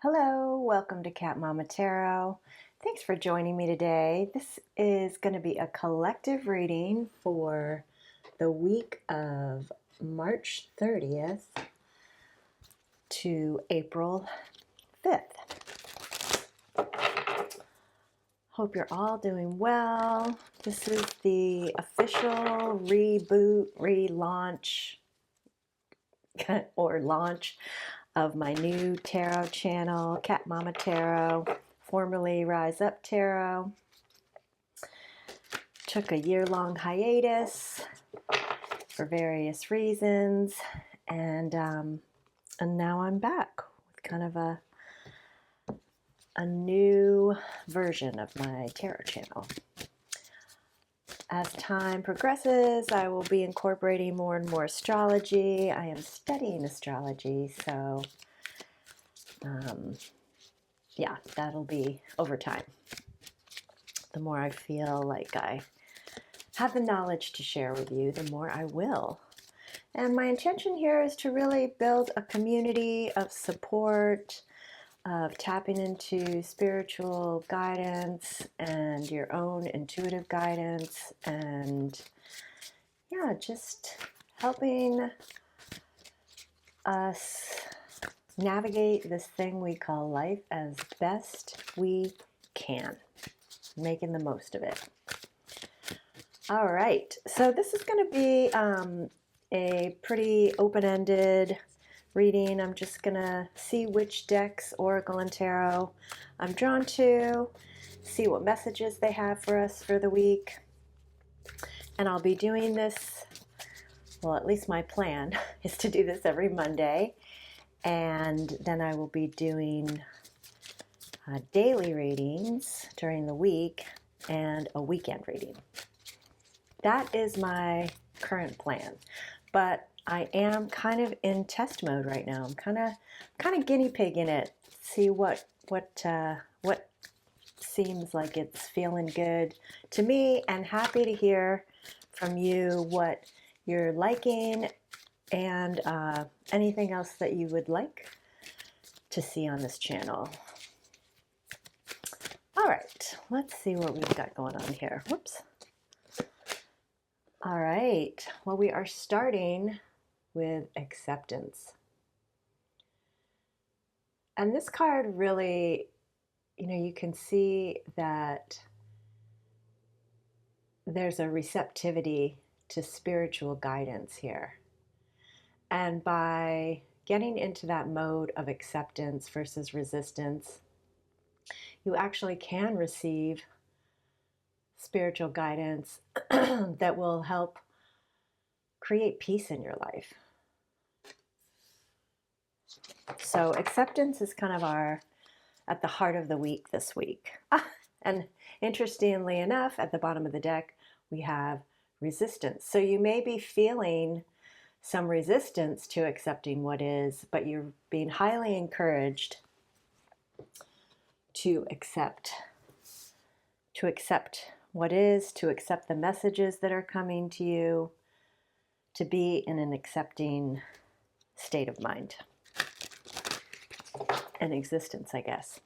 Hello, welcome to Cat Mama Tarot. Thanks for joining me today. This is going to be a collective reading for the week of March 30th to April 5th. Hope you're all doing well. This is the official reboot, relaunch, or launch of my new tarot channel, Cat Mama Tarot, formerly Rise Up Tarot. Took a year-long hiatus for various reasons, and now I'm back with kind of a new version of my tarot channel. As time progresses, I will be incorporating more and more astrology. I am studying astrology, so yeah, that'll be over time. The more I feel like I have the knowledge to share with you, the more I will. And my intention here is to really build a community of support, of tapping into spiritual guidance and your own intuitive guidance, and yeah, just helping us navigate this thing we call life as best we can, making the most of it. All right, so this is going to be a pretty open-ended reading. I'm just going to see which decks, Oracle and Tarot, I'm drawn to, see what messages they have for us for the week. And I'll be doing this, well, at least my plan is to do this every Monday. And then I will be doing daily readings during the week and a weekend reading. That is my current plan, but I am kind of in test mode right now. I'm kind of guinea pigging it, see what seems like it's feeling good to me, and happy to hear from you what you're liking and anything else that you would like to see on this channel. All right, let's see what we've got going on here. Whoops. All right, well, we are starting with acceptance. And this card really, you can see that there's a receptivity to spiritual guidance here. And by getting into that mode of acceptance versus resistance, you actually can receive spiritual guidance that will help create peace in your life. So acceptance is kind of at the heart of the week this week. And interestingly enough, at the bottom of the deck, we have resistance. So you may be feeling some resistance to accepting what is, but you're being highly encouraged to accept what is, to accept the messages that are coming to you, to be in an accepting state of mind and existence, I guess.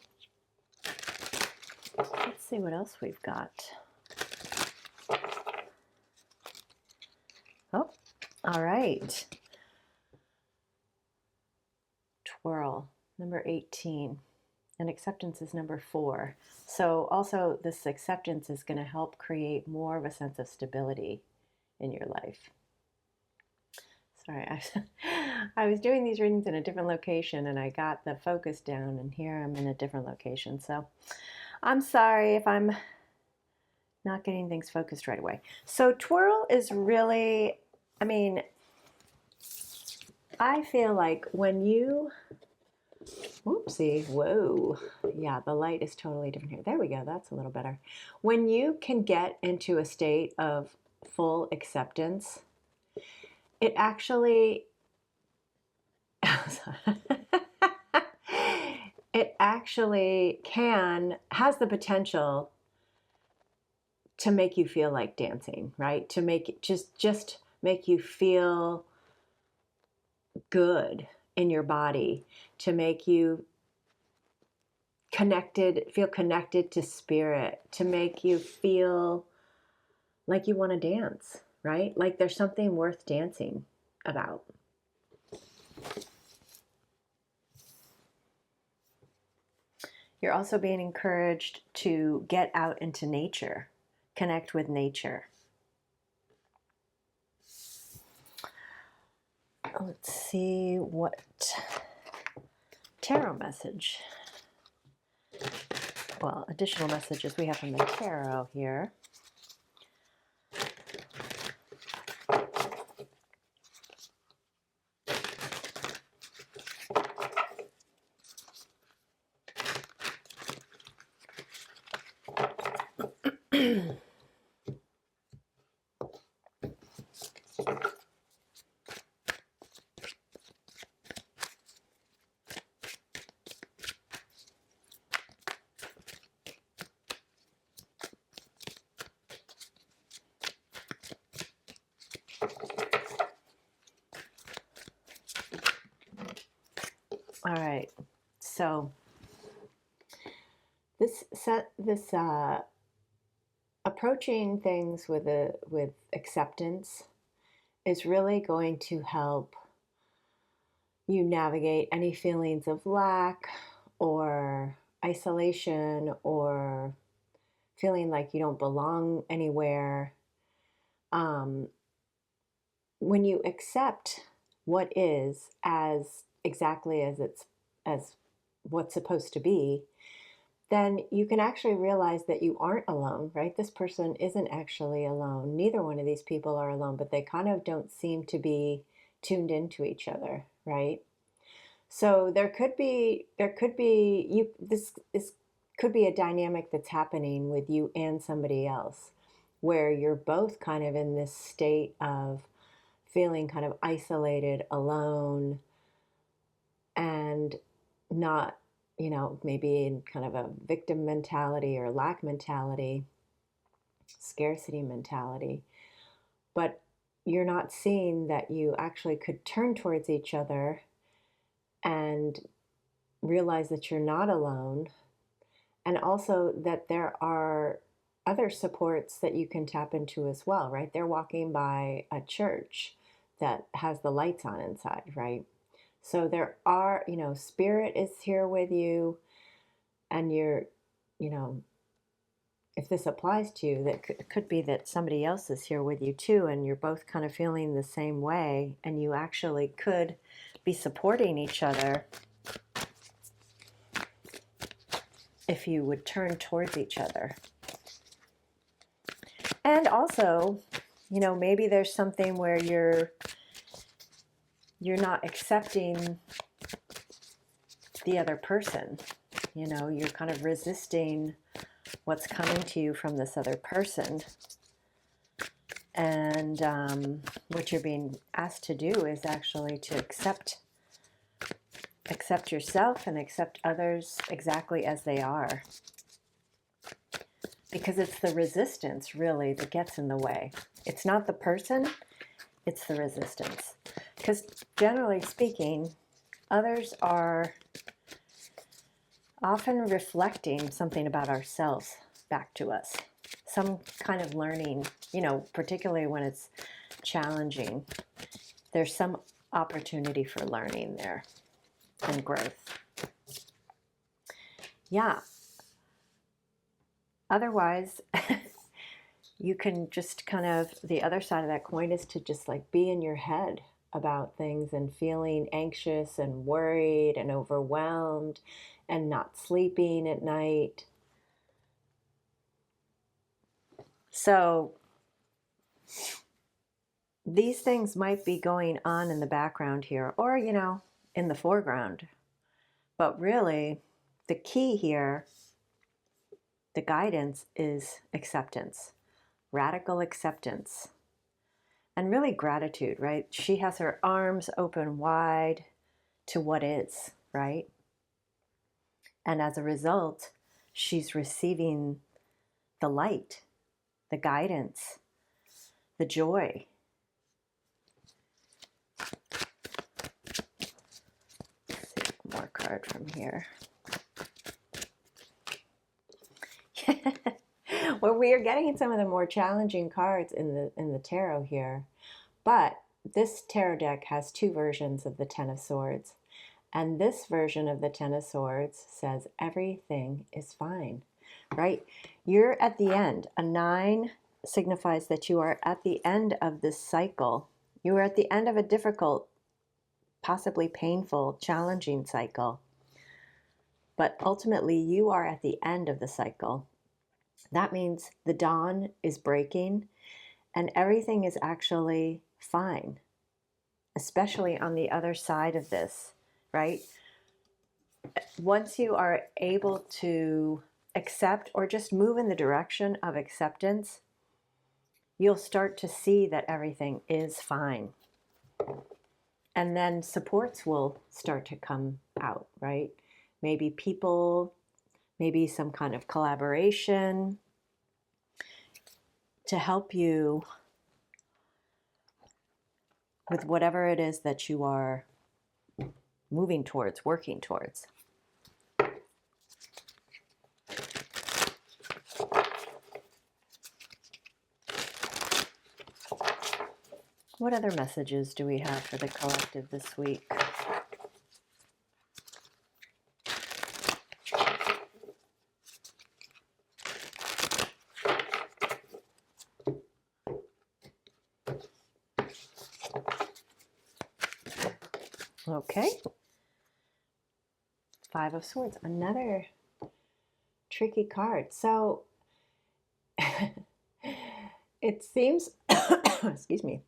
Let's see what else we've got. Oh, all right. Twirl, number 18. And acceptance is number 4. So also this acceptance is going to help create more of a sense of stability in your life. Sorry, I was doing these readings in a different location and I got the focus down, and here I'm in a different location. So I'm sorry if I'm not getting things focused right away. So twirl is really, I feel like when you, whoopsie, whoa, yeah, the light is totally different here. There we go, that's a little better. When you can get into a state of full acceptance, it actually, has the potential to make you feel like dancing, right? To make it just make you feel good in your body, to make you feel connected to spirit, to make you feel like you want to dance, right? Like there's something worth dancing about. You're also being encouraged to get out into nature, connect with nature. Let's see what tarot message, well, additional messages we have from the tarot here. All right, so this approaching things with acceptance is really going to help you navigate any feelings of lack or isolation or feeling like you don't belong anywhere. When you accept what is as exactly as what's supposed to be, then you can actually realize that you aren't alone, right? This person isn't actually alone. Neither one of these people are alone, but they kind of don't seem to be tuned into each other, right? So there could be this could be a dynamic that's happening with you and somebody else where you're both kind of in this state of feeling kind of isolated, alone, and not, maybe in kind of a victim mentality or lack mentality, scarcity mentality. But you're not seeing that you actually could turn towards each other and realize that you're not alone, and also that there are other supports that you can tap into as well, right? They're walking by a church that has the lights on inside, right? So there are, spirit is here with you, and you're, if this applies to you, that could be that somebody else is here with you too, and you're both kind of feeling the same way, and you actually could be supporting each other if you would turn towards each other. And also, maybe there's something where you're not accepting the other person. You're kind of resisting what's coming to you from this other person. And what you're being asked to do is actually to accept yourself and accept others exactly as they are. Because it's the resistance, really, that gets in the way. It's not the person, it's the resistance. Because generally speaking, others are often reflecting something about ourselves back to us. Some kind of learning, particularly when it's challenging. There's some opportunity for learning there and growth. Yeah. Otherwise, you can just kind of, the other side of that coin is to just like be in your head about things and feeling anxious and worried and overwhelmed and not sleeping at night. So these things might be going on in the background here, or, in the foreground. But really, the key here, the guidance, is acceptance, radical acceptance, and really gratitude, right? She has her arms open wide to what is, right? And as a result, she's receiving the light, the guidance, the joy. Let's see, one more card from here. Well, we are getting in some of the more challenging cards in the tarot here, but this tarot deck has two versions of the Ten of Swords, and this version of the Ten of Swords says everything is fine, right? You're at the end. A 9 signifies that you are at the end of this cycle. You are at the end of a difficult, possibly painful, challenging cycle. But ultimately, you are at the end of the cycle. That means the dawn is breaking and everything is actually fine, especially on the other side of this, right? Once you are able to accept or just move in the direction of acceptance, you'll start to see that everything is fine. And then supports will start to come out, right? Maybe people, maybe some kind of collaboration to help you with whatever it is that you are moving towards, working towards. What other messages do we have for the collective this week? Okay. 5 of Swords, another tricky card. So it seems, excuse me,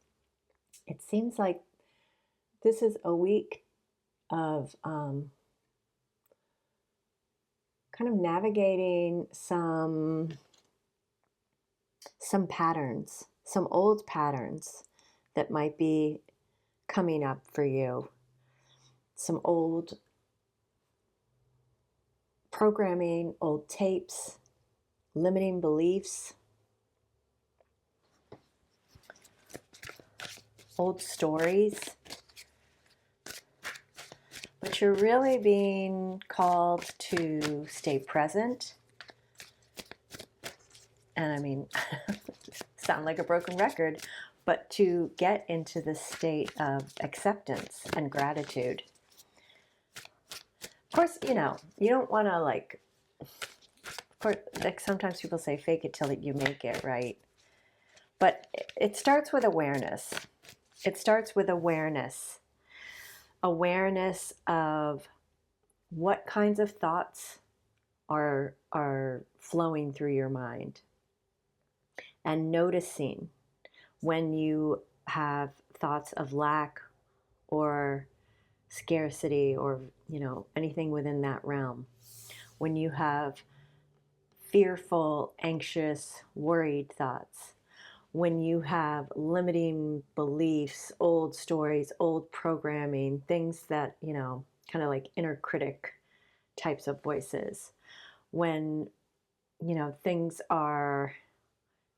it seems like this is a week of kind of navigating some patterns, some old patterns that might be coming up for you, some old programming, old tapes, limiting beliefs, old stories. But you're really being called to stay present. And I mean, sound like a broken record, but to get into the state of acceptance and gratitude. Of course, you know, you don't want to like sometimes people say fake it till you make it, right? But it starts with awareness. It starts with awareness. Awareness of what kinds of thoughts are flowing through your mind. And noticing when you have thoughts of lack or scarcity or, you know, anything within that realm. When you have fearful, anxious, worried thoughts. When you have limiting beliefs, old stories, old programming, things that, you know, kind of like inner critic types of voices. When, you know, things are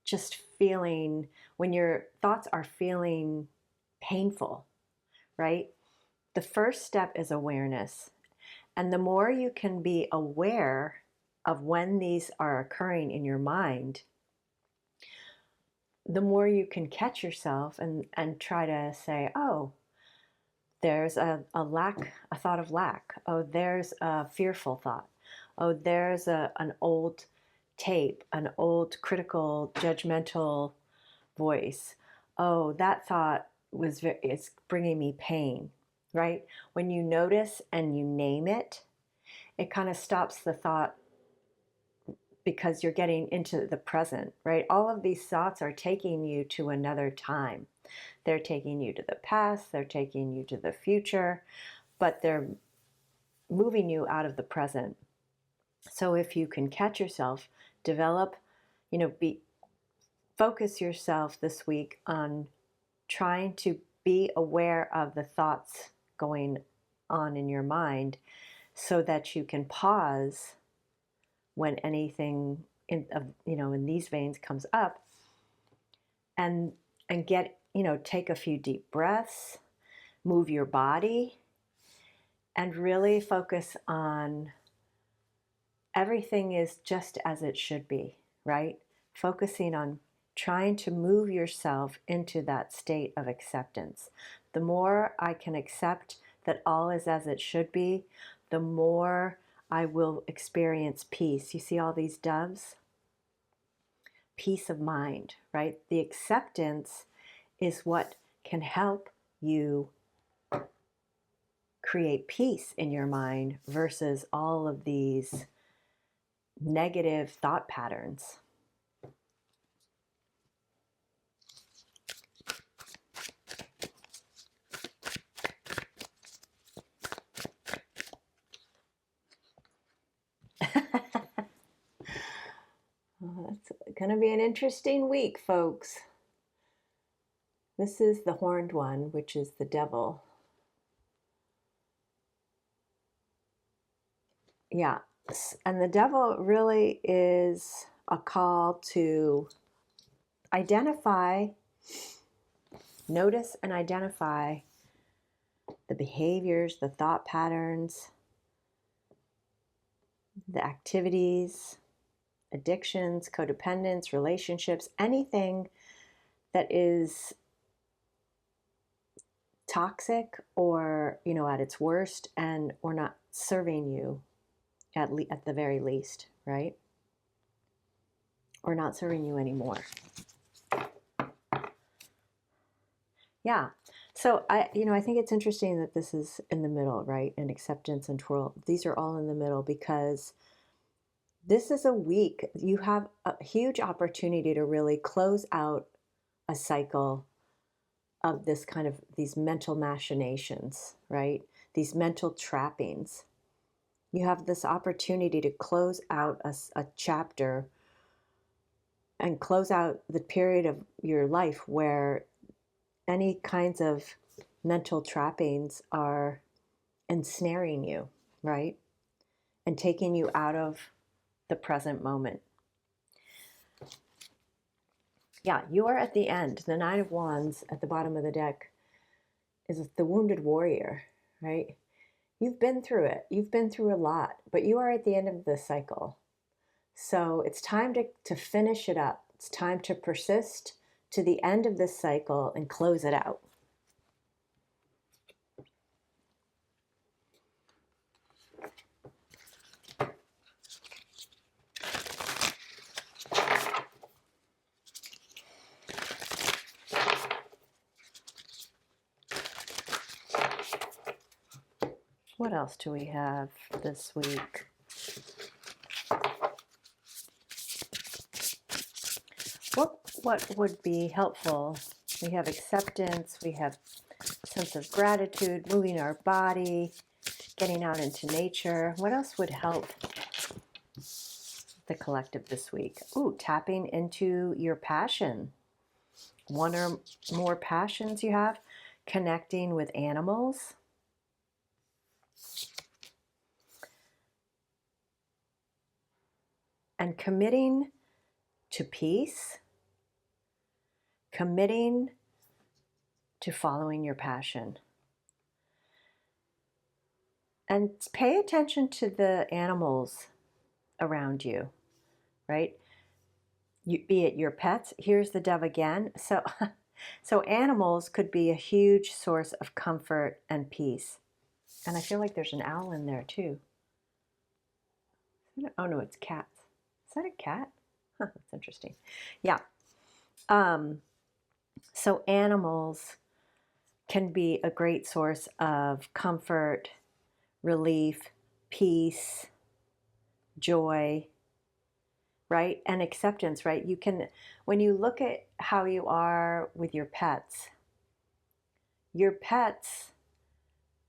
just feeling, when your thoughts are feeling painful, right? The first step is awareness. And the more you can be aware of when these are occurring in your mind, the more you can catch yourself and try to say, oh, there's a thought of lack. Oh, there's a fearful thought. Oh, there's an old tape, an old critical, judgmental voice. Oh, that thought is bringing me pain, right? When you notice and you name it, it kind of stops the thought because you're getting into the present, right? All of these thoughts are taking you to another time. They're taking you to the past, they're taking you to the future, but they're moving you out of the present. So if you can catch yourself, develop, you know, focus yourself this week on trying to be aware of the thoughts going on in your mind so that you can pause when anything in these veins comes up and get, you know, take a few deep breaths, move your body, and really focus on everything is just as it should be, right? Focusing on trying to move yourself into that state of acceptance. The more I can accept that all is as it should be, the more I will experience peace. You see all these doves? Peace of mind, right? The acceptance is what can help you create peace in your mind versus all of these negative thought patterns. Well, it's going to be an interesting week, folks. This is the horned one, which is the devil. Yeah, and the devil really is a call to identify, notice and identify the behaviors, the thought patterns, the activities, addictions, codependence, relationships, anything that is toxic or, at its worst and or not serving you at the very least, right? Or not serving you anymore. Yeah. So I think it's interesting that this is in the middle, right? And acceptance and twirl. These are all in the middle because this is a week you have a huge opportunity to really close out a cycle of this kind of these mental machinations, right? These mental trappings. You have this opportunity to close out a chapter and close out the period of your life where any kinds of mental trappings are ensnaring you, right? And taking you out of the present moment. Yeah, you are at the end. The Nine of Wands at the bottom of the deck is the wounded warrior, right? You've been through it. You've been through a lot, but you are at the end of the cycle. So it's time to finish it up. It's time to persist to the end of this cycle and close it out. What else do we have this week? What would be helpful? We have acceptance, we have sense of gratitude, moving our body, getting out into nature. What else would help the collective this week? Ooh, tapping into your passion. One or more passions you have, connecting with animals. And committing to peace, committing to following your passion. And pay attention to the animals around you, right? Be it your pets. Here's the dove again. So animals could be a huge source of comfort and peace. And I feel like there's an owl in there too. Oh no, it's cats. Is that a cat? Huh, that's interesting. Yeah. So animals can be a great source of comfort, relief, peace, joy, right? And acceptance, right? You can, when you look at how you are with your pets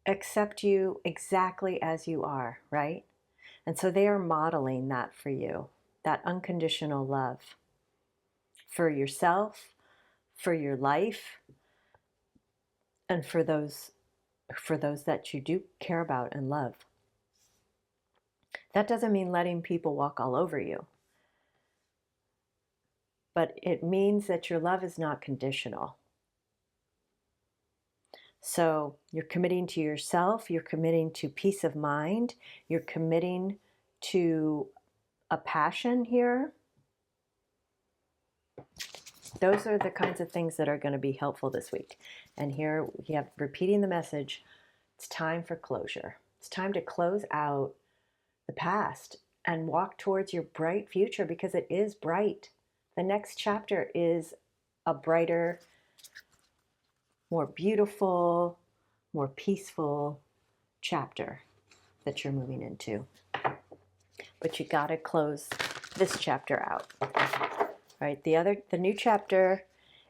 accept you exactly as you are, right? And so they are modeling that for you, that unconditional love for yourself, for your life, and for those that you do care about and love. That doesn't mean letting people walk all over you, but it means that your love is not conditional. So you're committing to yourself, you're committing to peace of mind, you're committing to a passion here, those are the kinds of things that are going to be helpful this week. And here we have repeating the message. It's time for closure. It's time to close out the past and walk towards your bright future, because it is bright. The next chapter is a brighter, more beautiful, more peaceful chapter that you're moving into. But you got to close this chapter out. Right? The new chapter,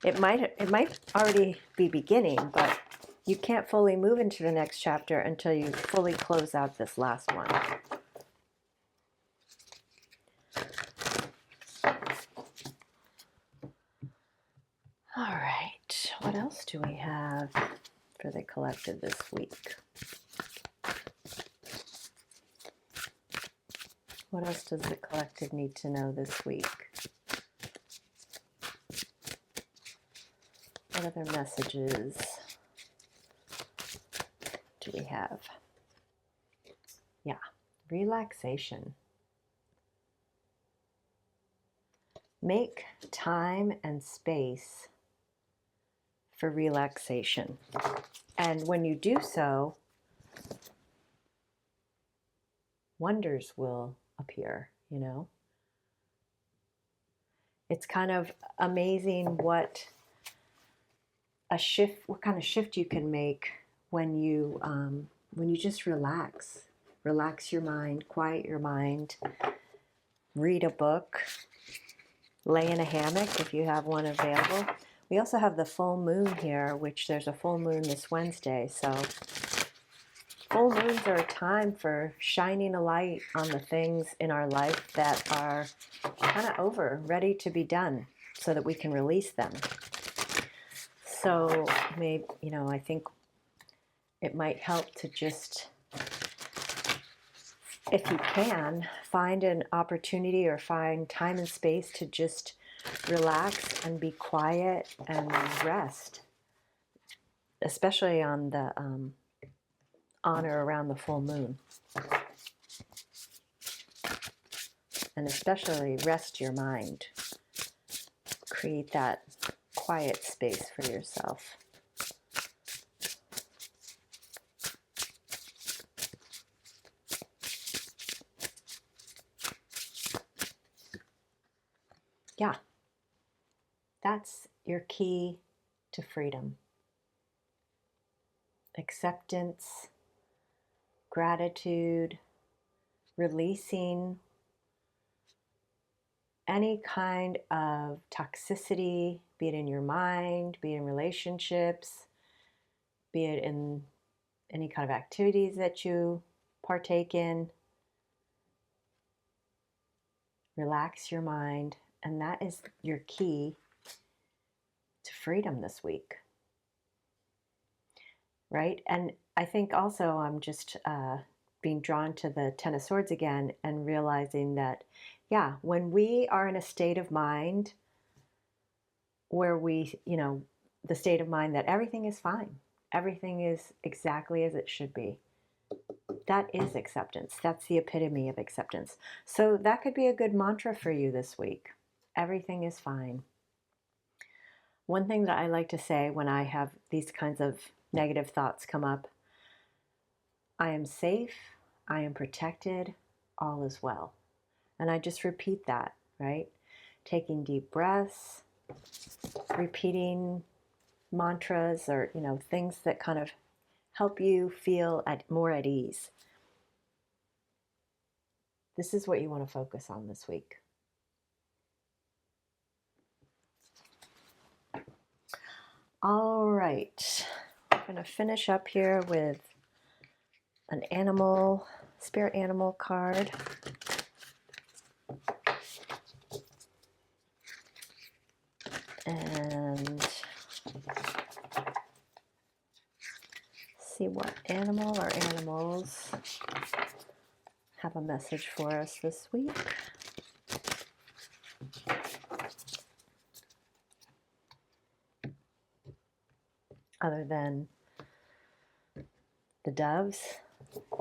it might already be beginning, but you can't fully move into the next chapter until you fully close out this last one. All right, what else do we have for the collective this week? What else does the collective need to know this week? What other messages do we have? Yeah, relaxation. Make time and space for relaxation. And when you do so, wonders will appear, you know. It's kind of amazing what kind of shift you can make when you just relax your mind, quiet your mind, read a book, lay in a hammock if you have one available. We also have the full moon here, which there's a full moon this Wednesday. So full moons are a time for shining a light on the things in our life that are kind of over, ready to be done, so that we can release them. So maybe, I think it might help to just, if you can, find an opportunity or find time and space to just relax and be quiet and rest, especially on the on or around the full moon. And especially rest your mind. Create that quiet space for yourself. Yeah, that's your key to freedom. Acceptance, gratitude, releasing any kind of toxicity, be it in your mind, be it in relationships, be it in any kind of activities that you partake in. Relax your mind, and that is your key to freedom this week. Right? And I think also I'm just being drawn to the Ten of Swords again and realizing that, yeah, when we are in a state of mind where we, the state of mind that everything is fine, everything is exactly as it should be, that is acceptance. That's the epitome of acceptance. So that could be a good mantra for you this week. Everything is fine. One thing that I like to say when I have these kinds of negative thoughts come up, I am safe, I am protected, all is well. And I just repeat that, right? Taking deep breaths, repeating mantras or, things that kind of help you feel more at ease. This is what you want to focus on this week. All right, I'm going to finish up here with an animal, spirit animal card. And see what animal or animals have a message for us this week. Other than the doves.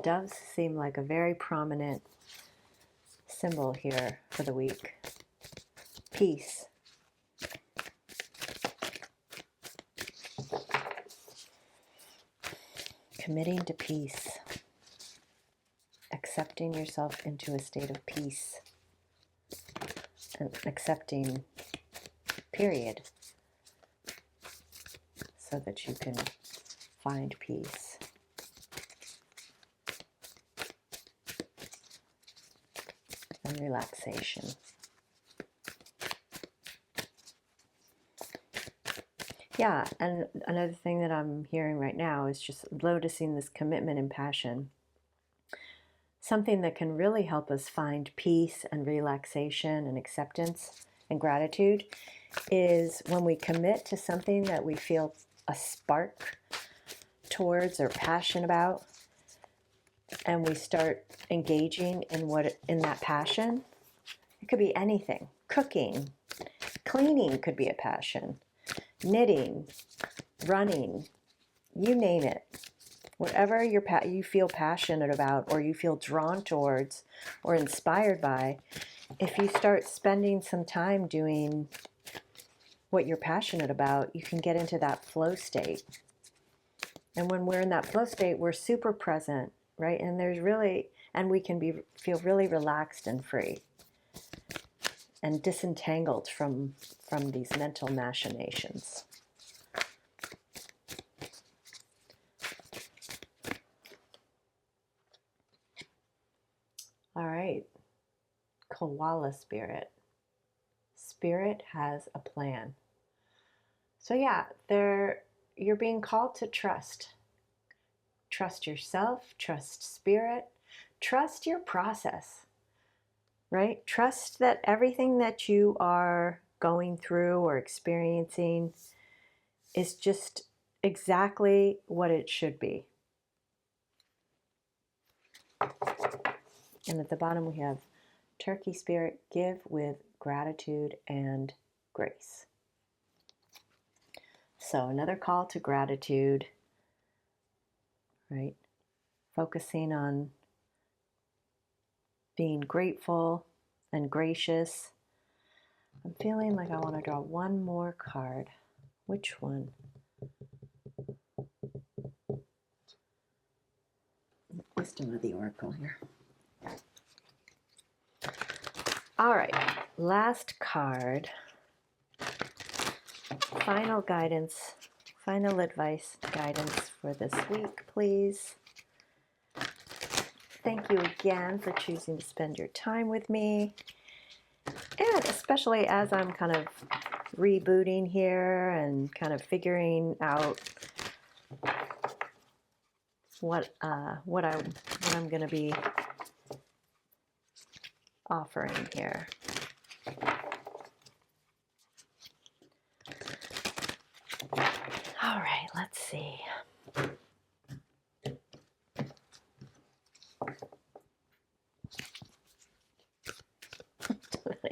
Doves seem like a very prominent symbol here for the week. Peace. Committing to peace. Accepting yourself into a state of peace. And accepting, period. So that you can find peace. And relaxation. Yeah, and another thing that I'm hearing right now is just noticing this commitment and passion. Something that can really help us find peace and relaxation and acceptance and gratitude is when we commit to something that we feel a spark towards or passion about, and we start engaging in that passion. It could be anything. Cooking, cleaning could be a passion. Knitting, running, you name it. Whatever you feel passionate about or you feel drawn towards or inspired by, if you start spending some time doing what you're passionate about, you can get into that flow state. And when we're in that flow state, we're super present, right? And we can feel really relaxed and free and disentangled from these mental machinations. All right, koala spirit. Spirit has a plan. So yeah, you're being called to trust. Trust yourself, trust spirit, trust your process, right? Trust that everything that you are going through or experiencing is just exactly what it should be. And at the bottom we have turkey spirit, give with gratitude and grace. So another call to gratitude, right? Focusing on being grateful and gracious. I'm feeling like I want to draw one more card. Which one? Wisdom of the Oracle here. All right, last card. Final guidance, final advice, guidance for this week, please. Thank you again for choosing to spend your time with me. And especially as I'm kind of rebooting here and kind of figuring out what I'm going to be offering here. All right, let's see.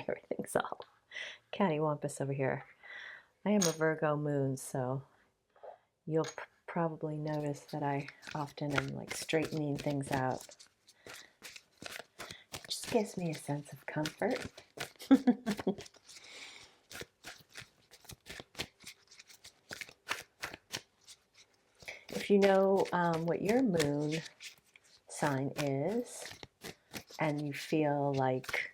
Everything's all cattywampus over here. I am a Virgo moon, so you'll probably notice that I often am like straightening things out. It just gives me a sense of comfort. If you know what your moon sign is, and you feel like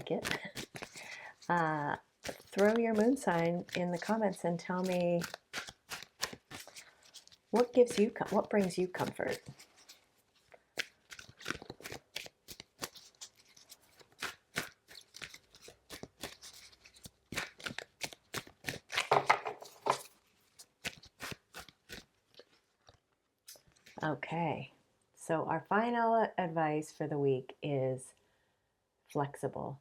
it, throw your moon sign in the comments and tell me what brings you comfort. Okay, so our final advice for the week is flexible.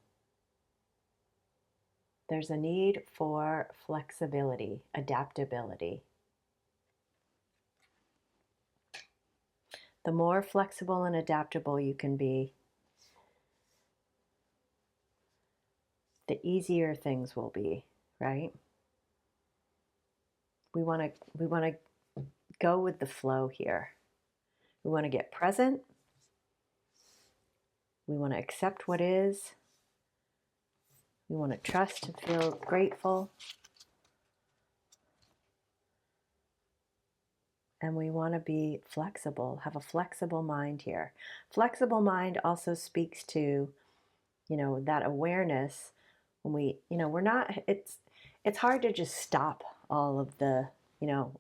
There's a need for flexibility, adaptability. The more flexible and adaptable you can be, the easier things will be, right? We want to go with the flow here. We want to get present We want to accept what is. We want to trust and feel grateful. And we want to be flexible, have a flexible mind here. Flexible mind also speaks to, that awareness when we're not, it's hard to just stop all of the,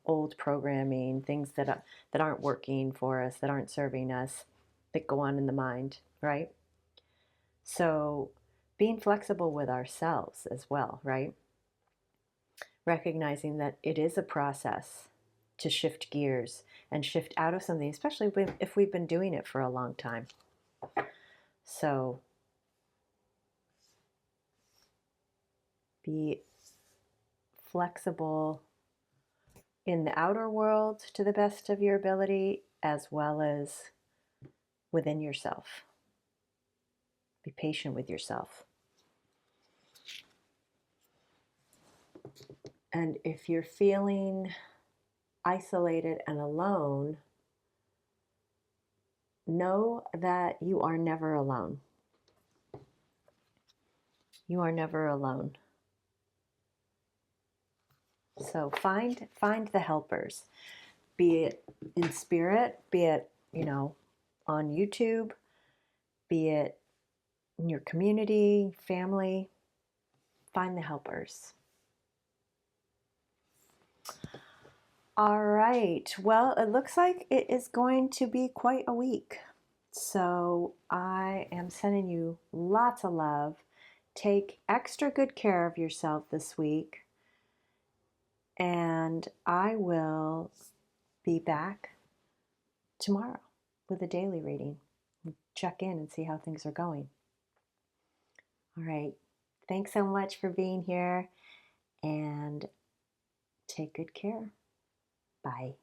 old programming, things that aren't working for us, that aren't serving us, that go on in the mind, right? So being flexible with ourselves as well, right? Recognizing that it is a process to shift gears and shift out of something, especially if we've been doing it for a long time. So be flexible in the outer world to the best of your ability, as well as within yourself. Be patient with yourself. And if you're feeling isolated and alone, know that you are never alone. You are never alone. So find the helpers, be it in spirit, be it, on YouTube, be it in your community, family. Find the helpers. All right. Well, it looks like it is going to be quite a week. So I am sending you lots of love. Take extra good care of yourself this week. And I will be back tomorrow with a daily reading. Check in and see how things are going. All right. Thanks so much for being here, and take good care. Bye.